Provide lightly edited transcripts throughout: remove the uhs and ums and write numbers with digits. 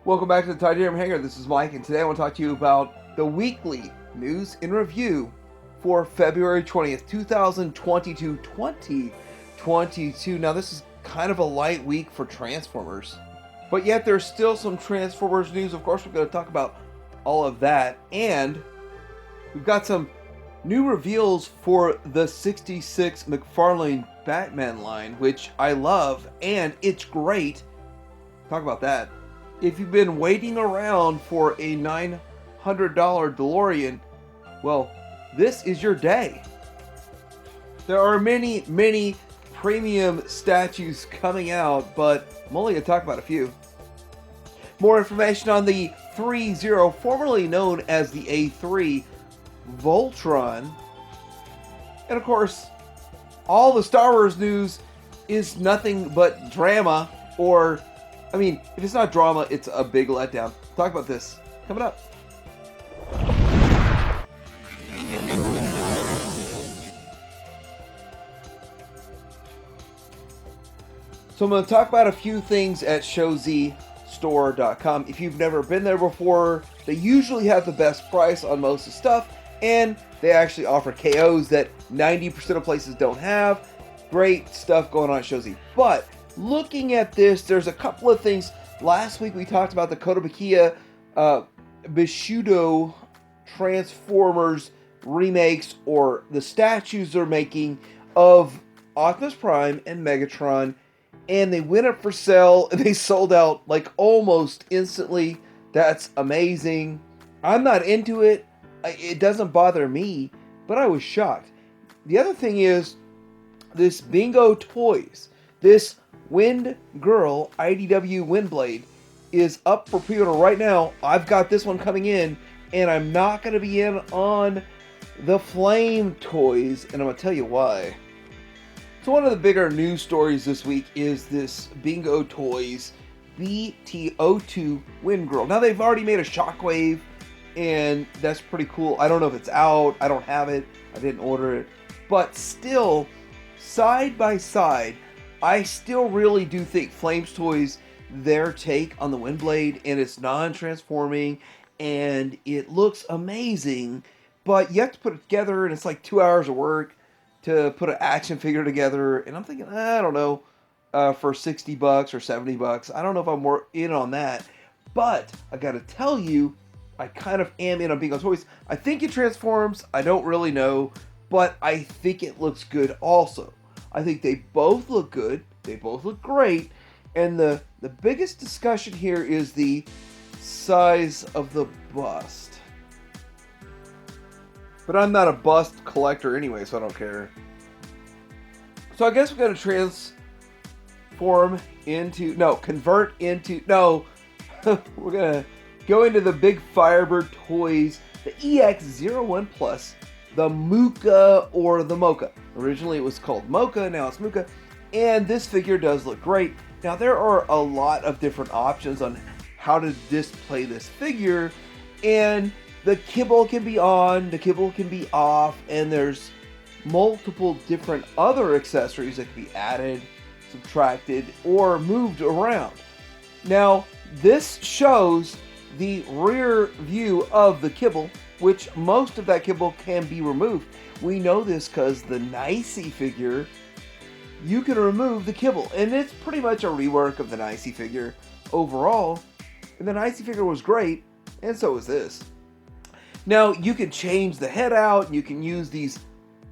Welcome back to the Titanium Hangar. This is Mike, and today I want to talk to you about the weekly news in review for February 20th, 2022. Now, this is kind of a light week for Transformers, but yet there's still some Transformers news. Of course, we're going to talk about all of that, and we've got some new reveals for the 66 McFarlane Batman line, which I love, and it's great. Talk about that. If you've been waiting around for a $900 DeLorean, well, this is your day. There are many premium statues coming out, but I'm only going to talk about a few. More information on the 3-0, formerly known as the A3 Voltron. And of course, all the Star Wars news is nothing but drama, or if it's not drama, it's a big letdown. Talk about this coming up. So I'm going to talk about a few things at ShowZStore.com. If you've never been there before, they usually have the best price on most of the stuff, and they actually offer KOs that 90% of places don't have. Great stuff going on at ShowZ. But looking at this, there's a couple of things. Last week we talked about the Kotobukiya Bushido Transformers remakes, or the statues they're making of Optimus Prime and Megatron, and they went up for sale and they sold out like almost instantly. That's amazing. I'm not into it. It doesn't bother me, but I was shocked. The other thing is this Bingo Toys, this Wind Girl IDW Windblade is up for pre-order right now. I've got this one coming in, and I'm not going to be in on the Flame toys, and I'm going to tell you why. So one of the bigger news stories this week is this Bingo Toys BT02 Wind Girl. Now, they've already made a Shockwave, and that's pretty cool. I don't know if it's out. I don't have it. I didn't order it. But still, side by side, I still really do think Flames Toys, their take on the Windblade, and it's non-transforming, and it looks amazing, but you have to put it together, and it's like 2 hours of work to put an action figure together, and I'm thinking, I don't know, for $60 or $70, I don't know if I'm more in on that, but I gotta tell you, I kind of am in on Bingo Toys. I think it transforms, I don't really know, but I think it looks good also. I think they both look good. They both look great. And the biggest discussion here is the size of the bust. But I'm not a bust collector anyway, so I don't care. So I guess we're going to we're going to go into the big Firebird Toys, the EX01 Plus, the Muka or the Mocha. Originally it was called Mocha, now it's Muka, and this figure does look great. Now there are a lot of different options on how to display this figure, and the kibble can be on, the kibble can be off, and there's multiple different other accessories that can be added, subtracted, or moved around. Now this shows the rear view of the kibble, which most of that kibble can be removed. We know this because the Nicey figure, you can remove the kibble, and it's pretty much a rework of the Nicey figure overall. And the Nicey figure was great, and so is this. Now, you can change the head out, you can use these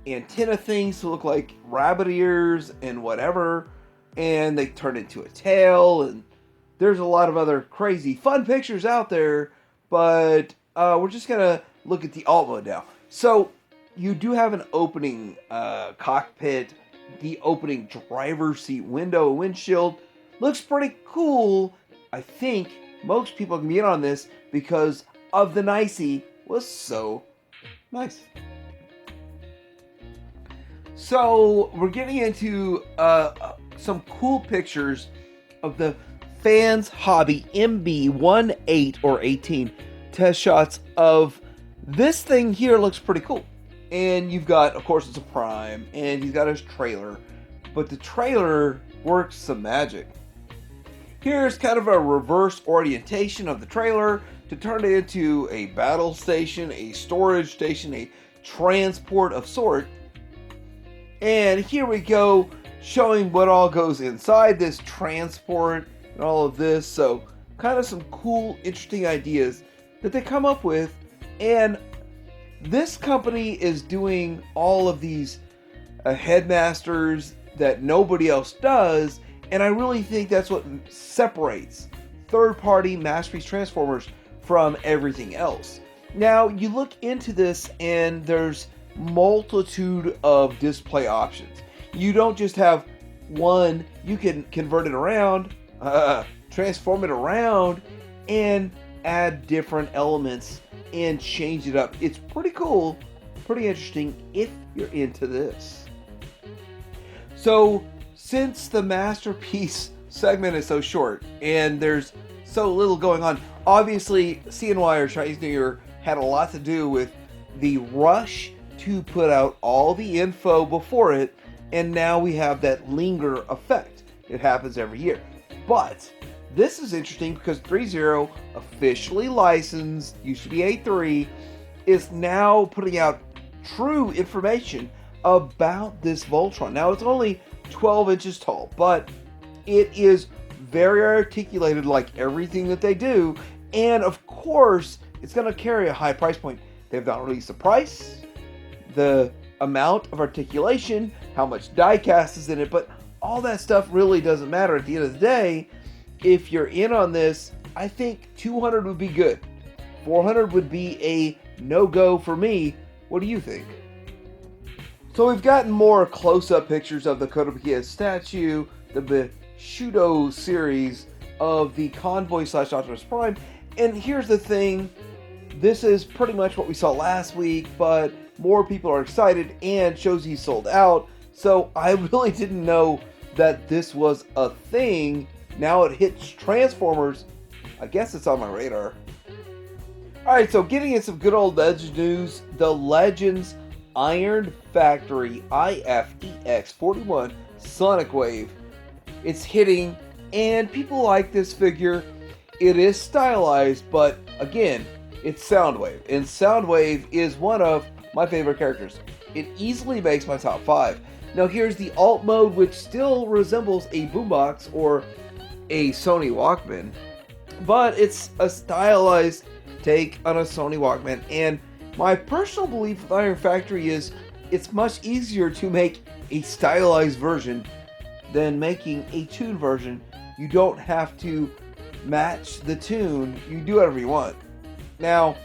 antenna things to look like rabbit ears and whatever, and they turn into a tail, and there's a lot of other crazy fun pictures out there, but we're just gonna look at the alt mode now. So you do have an opening cockpit, the opening driver's seat window, windshield. Looks pretty cool. I think most people can be in on this because of the Nicey was so nice. So we're getting into some cool pictures of the Fans Hobby MB18 or 18 test shots of this thing here. Looks pretty cool. And you've got, of course, it's a Prime, and he's got his trailer, but the trailer works some magic. Here's kind of a reverse orientation of the trailer to turn it into a battle station, a storage station, a transport of sort. And here we go, showing what all goes inside this transport and all of this. So kind of some cool, interesting ideas that they come up with. And this company is doing all of these headmasters that nobody else does. And I really think that's what separates third-party Masterpiece Transformers from everything else. Now, you look into this and there's multitude of display options. You don't just have one, you can convert it around, transform it around, and add different elements and change it up. It's pretty cool, pretty interesting if you're into this. So, since the Masterpiece segment is so short and there's so little going on, obviously CNY or Chinese New Year had a lot to do with the rush to put out all the info before it, and now we have that linger effect. It happens every year. But this is interesting because 3.0, officially licensed, used to be A3, is now putting out true information about this Voltron. Now, it's only 12 inches tall, but it is very articulated like everything that they do, and of course, it's going to carry a high price point. They've not released the price, the amount of articulation, how much die cast is in it, but all that stuff really doesn't matter at the end of the day. If you're in on this, I think 200 would be good. 400 would be a no-go for me. What do you think? So we've gotten more close-up pictures of the Kotobukiya statue, the Bushido series of the Convoy / Optimus Prime, and here's the thing, this is pretty much what we saw last week, but more people are excited and shows he's sold out, so I really didn't know that this was a thing. Now it hits Transformers, I guess it's on my radar. Alright, so getting in some good old Legends news, the Legends Iron Factory IFEX41 Sonic Wave. It's hitting, and people like this figure. It is stylized, but again, it's Soundwave, and Soundwave is one of my favorite characters. It easily makes my top 5. Now here's the alt mode, which still resembles a boombox or a Sony Walkman, but it's a stylized take on a Sony Walkman, and my personal belief with Iron Factory is it's much easier to make a stylized version than making a tuned version. You don't have to match the tune, you do whatever you want. Now,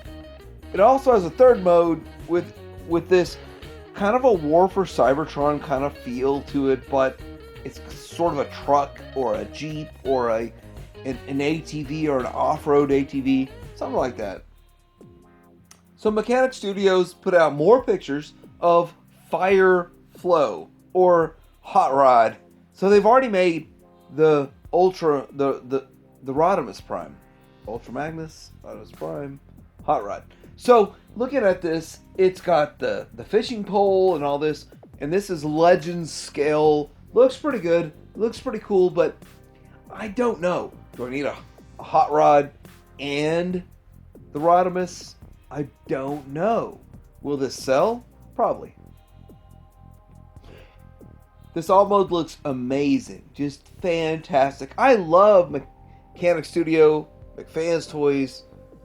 it also has a third mode with this kind of a War for Cybertron kind of feel to it, but it's sort of a truck or a Jeep or an ATV or an off-road ATV, something like that. So Mechanic Studios put out more pictures of Fire Flow or Hot Rod. So they've already made the Rodimus Prime. Ultra Magnus, Rodimus Prime, Hot Rod. So looking at this, it's got the fishing pole and all this, and this is Legends scale. Looks pretty good, looks pretty cool, but I don't know. Do I need a Hot Rod and the Rodimus? I don't know. Will this sell? Probably. This alt mode looks amazing. Just fantastic. I love Mechanic Studio, McFan's Toys.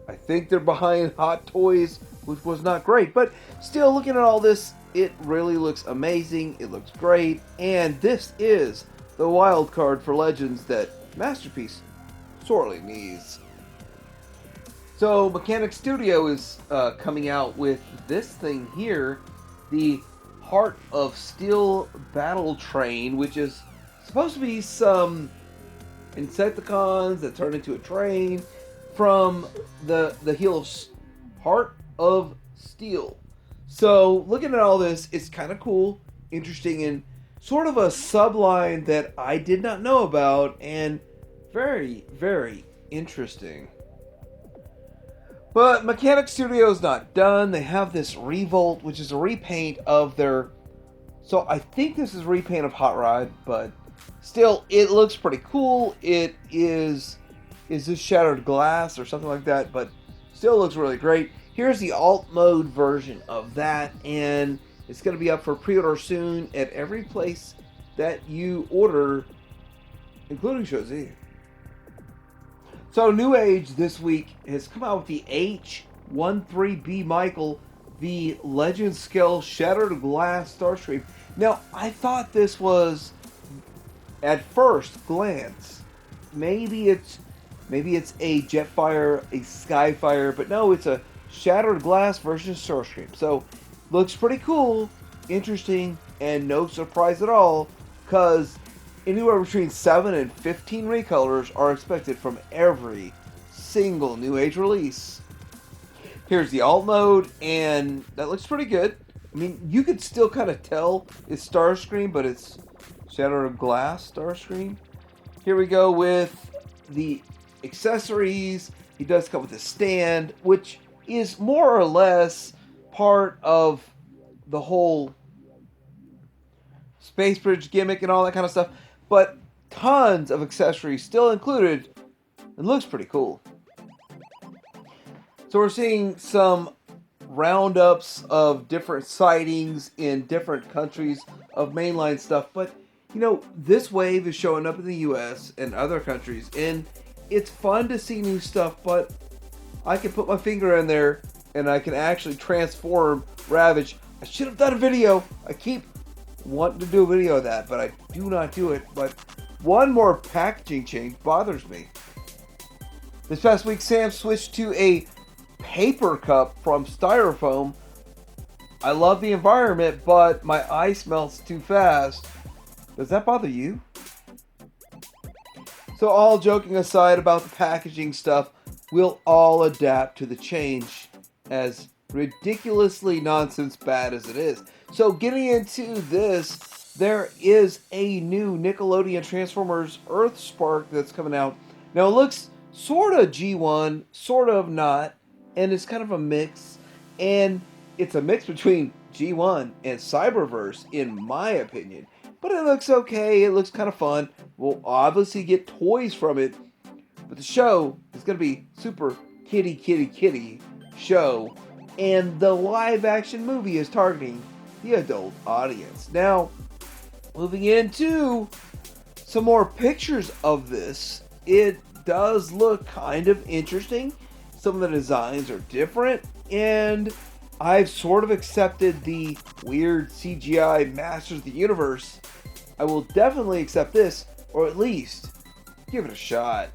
I think they're behind Hot Toys, which was not great. But still, looking at all this, it really looks amazing. It looks great. And this is the wild card for Legends that Masterpiece sorely needs. So Mechanic Studio is coming out with this thing here, the Heart of Steel Battle Train, which is supposed to be some Insecticons that turn into a train from the heel of Heart of Steel. So looking at all this, it's kind of cool, interesting, and sort of a subline that I did not know about, and very, very interesting. But Mechanic Studio's not done. They have this Revolt, which is a repaint of their... So I think this is a repaint of Hot Rod, but Still, it looks pretty cool. It is this shattered glass or something like that, but still looks really great. Here's the alt mode version of that, and it's going to be up for pre-order soon at every place that you order, including Shozi. So New Age this week has come out with the H13B Michael, the Legend Scale Shattered Glass Starscream. Now, I thought this was, at first glance, maybe it's a Jetfire, a Skyfire, but no, it's a Shattered Glass version of Starscream. So, looks pretty cool, interesting, and no surprise at all, because anywhere between 7 and 15 recolors are expected from every single New Age release. Here's the alt mode, and that looks pretty good. I mean, you could still kind of tell it's Starscream, but it's Shattered Glass Starscream. Here we go with the accessories. He does come with a stand, which is more or less part of the whole Space Bridge gimmick and all that kind of stuff, but tons of accessories still included. It looks pretty cool. So we're seeing some roundups of different sightings in different countries of mainline stuff, but you know, this wave is showing up in the US and other countries, and it's fun to see new stuff, but I can put my finger in there and I can actually transform Ravage. I should have done a video. I keep wanting to do a video of that, but I do not do it. But one more packaging change bothers me. This past week, Sam switched to a paper cup from styrofoam. I love the environment, but my ice melts too fast. Does that bother you? So all joking aside about the packaging stuff, we'll all adapt to the change, as ridiculously nonsense bad as it is. So getting into this, there is a new Nickelodeon Transformers Earthspark that's coming out. Now it looks sort of G1, sort of not, and it's kind of a mix. And it's a mix between G1 and Cyberverse, in my opinion. But it looks okay, it looks kind of fun. We'll obviously get toys from it, but the show is going to be super kitty show. And the live action movie is targeting the adult audience. Now, moving into some more pictures of this, it does look kind of interesting. Some of the designs are different, and I've sort of accepted the weird CGI Masters of the Universe. I will definitely accept this, or at least give it a shot.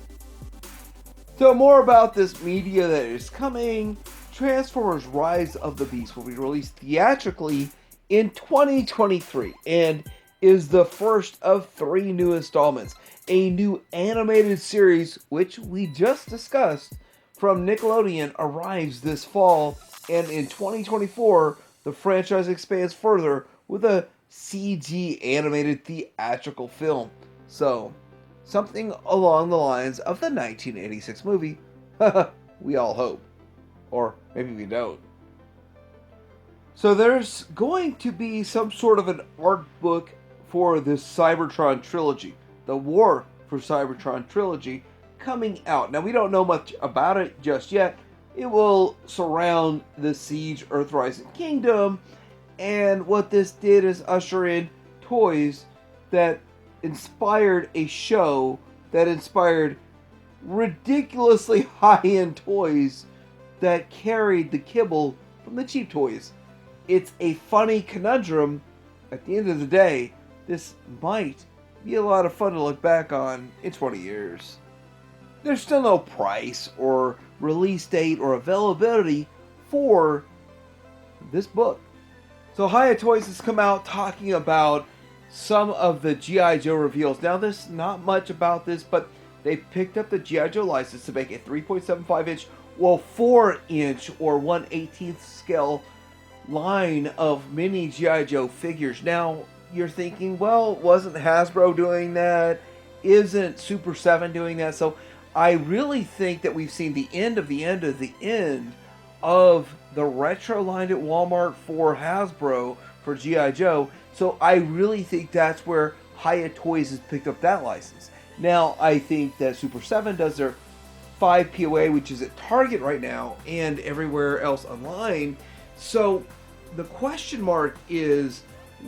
So more about this media that is coming. Transformers Rise of the Beast will be released theatrically in 2023 and is the first of 3 new installments. A new animated series, which we just discussed, from Nickelodeon arrives this fall, and in 2024 the franchise expands further with a CG animated theatrical film. So, something along the lines of the 1986 movie. We all hope. Or maybe we don't. So there's going to be some sort of an art book for this Cybertron trilogy. The War for Cybertron trilogy coming out. Now we don't know much about it just yet. It will surround the Siege Earthrising Kingdom. And what this did is usher in toys that inspired a show that inspired ridiculously high-end toys that carried the kibble from the cheap toys. It's a funny conundrum. At the end of the day, this might be a lot of fun to look back on in 20 years. There's still no price or release date or availability for this book. So Hiya Toys has come out talking about some of the G.I. Joe reveals. Now there's not much about this, but they picked up the G.I. Joe license to make a 3.75 inch, well 4 inch or 1/18 scale line of mini G.I. Joe figures. Now you're thinking, well, wasn't Hasbro doing that? Isn't Super 7 doing that? So I really think that we've seen the end of the end of the end of the retro line at Walmart for Hasbro for G.I. Joe. So I really think that's where Hiya Toys has picked up that license. Now, I think that Super 7 does their 5 POA, which is at Target right now, and everywhere else online. So, the question mark is,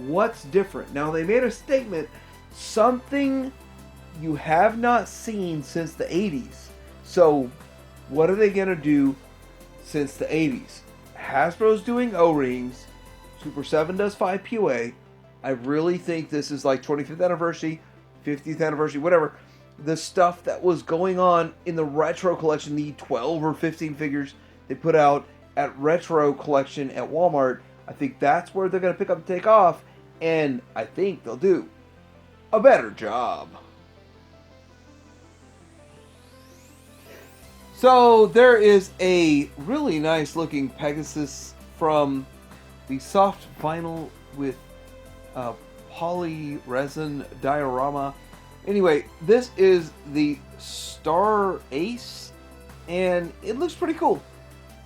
what's different? Now, they made a statement, something you have not seen since the 80s. So, what are they going to do since the 80s? Hasbro's doing O-rings. Super 7 does 5 POA. I really think this is like 25th anniversary, 50th anniversary, whatever. The stuff that was going on in the retro collection, the 12 or 15 figures they put out at retro collection at Walmart, I think that's where they're going to pick up and take off. And I think they'll do a better job. So there is a really nice looking Pegasus from the soft vinyl with poly resin diorama. Anyway, this is the Star Ace, and it looks pretty cool.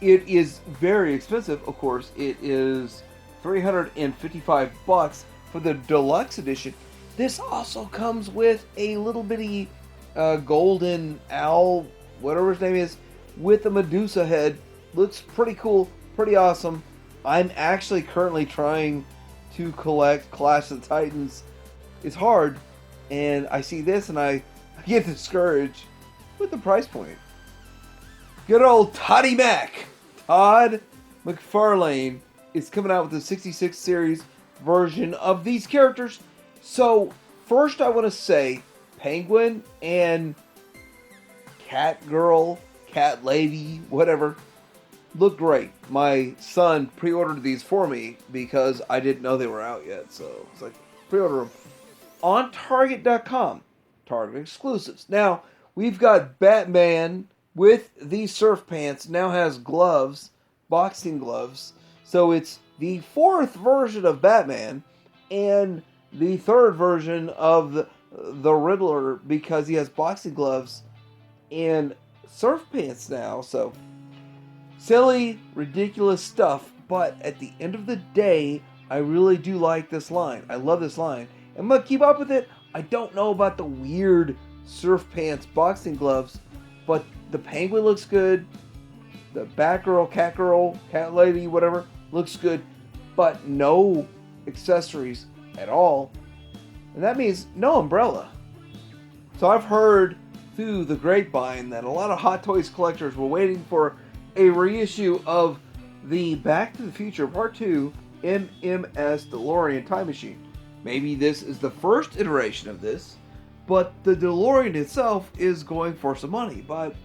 It is very expensive, of course. It is $355 for the deluxe edition. This also comes with a little bitty golden owl, whatever his name is, with a Medusa head. Looks pretty cool, pretty awesome. I'm actually currently trying to collect Clash of the Titans. It's hard, and I see this and I get discouraged with the price point. Good old Toddy Mac, Todd McFarlane, is coming out with the 66 series version of these characters. So first I want to say Penguin and Cat Girl, Cat Lady, whatever, look great. My son pre-ordered these for me because I didn't know they were out yet. So it's like, pre-order them. On Target.com, Target exclusives. Now, we've got Batman with these surf pants, now has gloves, boxing gloves. So it's the fourth version of Batman and the third version of the Riddler, because he has boxing gloves and surf pants now. So silly, ridiculous stuff, but at the end of the day, I really do like this line. I love this line. I'm going to keep up with it. I don't know about the weird surf pants boxing gloves, but the Penguin looks good. The Batgirl, Catgirl, Cat Lady, whatever, looks good, but no accessories at all. And that means no umbrella. So I've heard through the grapevine that a lot of Hot Toys collectors were waiting for a reissue of the Back to the Future Part 2 MMS DeLorean Time Machine. Maybe this is the first iteration of this, but the DeLorean itself is going for some money. But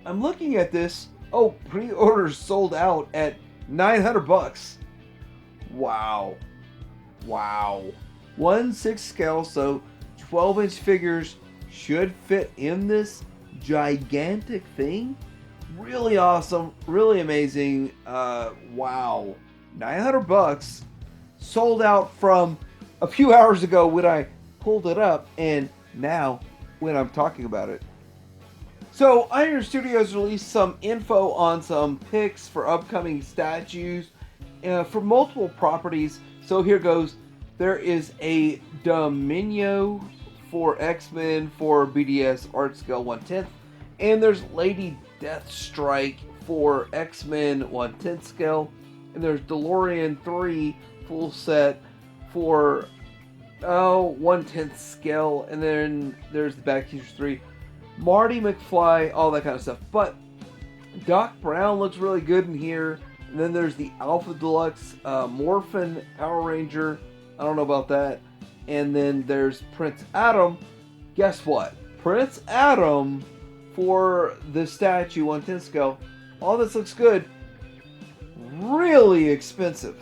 I'm looking at this. Oh, pre-orders sold out at $900. Wow. Wow. 1/6 scale, so 12-inch figures should fit in this gigantic thing. Really awesome, really amazing. Wow. $900 sold out from a few hours ago when I pulled it up, and now when I'm talking about it. So Iron Studios released some info on some picks for upcoming statues for multiple properties. So here goes. There is a Dominio for X-Men for BDS art scale 1/10, and there's Lady Deathstrike for X-Men 1/10 scale, and there's DeLorean 3 full set for 1/10 scale, and then there's the Back to the Future 3, Marty McFly, all that kind of stuff. But Doc Brown looks really good in here, and then there's the Alpha Deluxe Morphin Power Ranger. I don't know about that. And then there's Prince Adam. Guess what? Prince Adam for the statue 1/10 scale. All this looks good. Really expensive.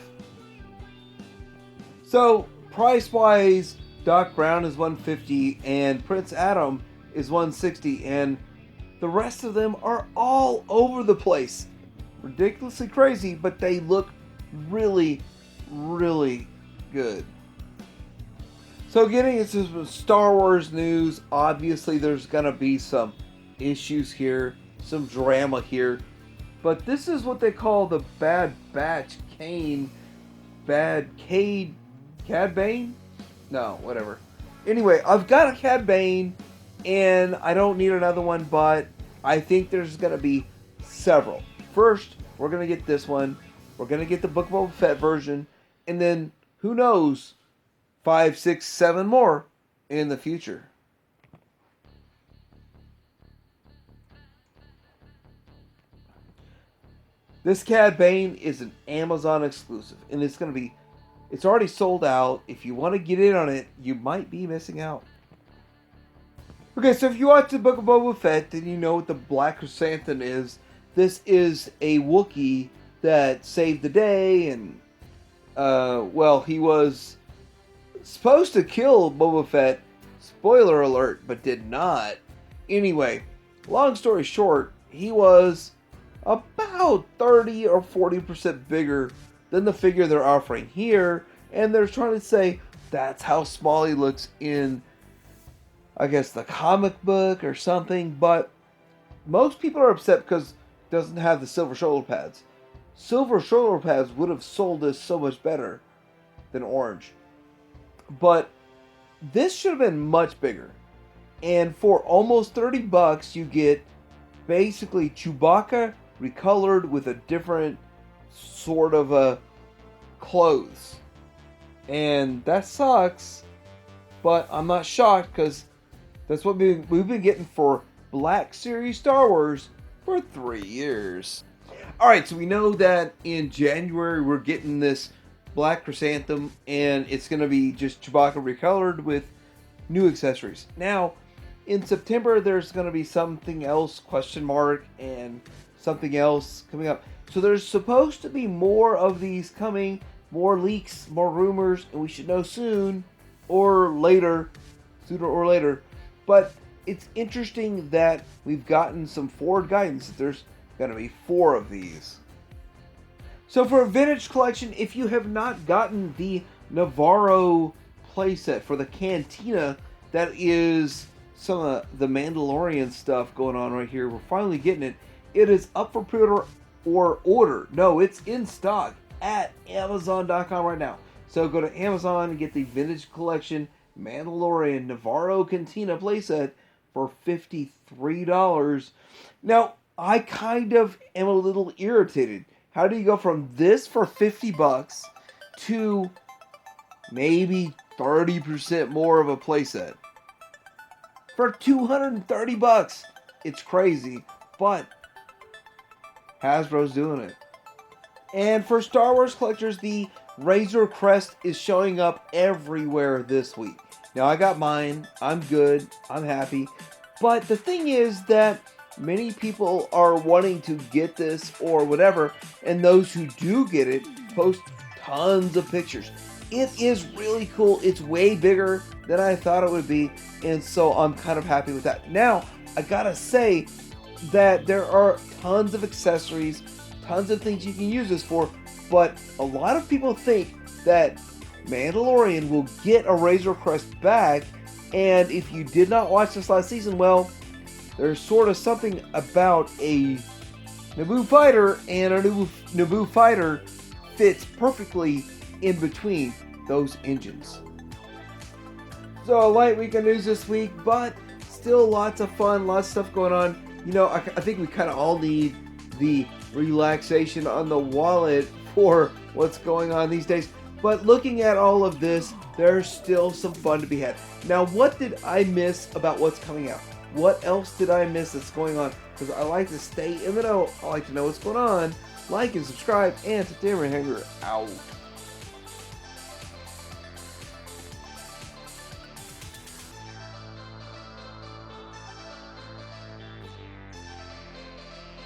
So price wise, Doc Brown is $150 and Prince Adam is $160, and the rest of them are all over the place. Ridiculously crazy, but they look really, really good. So getting into some Star Wars news, obviously there's going to be some issues here, some drama here, but this is what they call the Bad Batch Cad Bane? No, whatever. Anyway, I've got a Cad Bane, and I don't need another one, but I think there's going to be several. First, we're going to get this one. We're going to get the Book of Boba Fett version, and then, who knows, 5, 6, 7 more in the future. This Cad Bane is an Amazon exclusive, and it's already sold out. If you want to get in on it, you might be missing out. Okay, so if you watch the Book of Boba Fett, then you know what the Black Chrysanthemum is. This is a Wookiee that saved the day, and, well, he was supposed to kill Boba Fett, spoiler alert, but did not. Anyway, long story short, he was about 30 or 40% bigger than the figure they're offering here, and they're trying to say that's how small he looks in, I guess, the comic book or something, but most people are upset because it doesn't have the silver shoulder pads. Silver shoulder pads would have sold this so much better than orange. But this should have been much bigger. And for almost $30, you get basically Chewbacca recolored with a different sort of clothes. And that sucks, but I'm not shocked because that's what we've been getting for Black Series Star Wars for 3 years. Alright, so we know that in January we're getting this Black Chrysanthemum, and it's going to be just Chewbacca recolored with new accessories. Now, in September there's going to be something else, question mark, and something else coming up. So there's supposed to be more of these coming, more leaks, more rumors, and we should know soon or later, sooner or later. But it's interesting that we've gotten some forward guidance that there's going to be 4 of these. So for a vintage collection, if you have not gotten the Navarro playset for the Cantina, that is some of the Mandalorian stuff going on right here. We're finally getting it. It is up for pre-order or order. No, it's in stock at Amazon.com right now. So go to Amazon and get the vintage collection Mandalorian Navarro Cantina playset for $53. Now, I kind of am a little irritated. How do you go from this for $50 to maybe 30% more of a playset for $230? It's crazy, but Hasbro's doing it. And for Star Wars collectors, the Razor Crest is showing up everywhere this week. Now, I got mine. I'm good. I'm happy. But the thing is that many people are wanting to get this or whatever, and those who do get it post tons of pictures. It is really cool. It's way bigger than I thought it would be, and so I'm kind of happy with that. Now, I gotta say that there are tons of accessories, tons of things you can use this for, but a lot of people think that Mandalorian will get a Razor Crest back, and if you did not watch this last season, well, there's sort of something about a Naboo fighter, and a Naboo fighter fits perfectly in between those engines. So, a light week of news this week, but still lots of fun, lots of stuff going on. You know, I think we kind of all need the relaxation on the wallet for what's going on these days. But looking at all of this, there's still some fun to be had. Now, what did I miss about what's coming out? What else did I miss that's going on? Because I like to stay in the know. I like to know what's going on. Like and subscribe, and today we're out.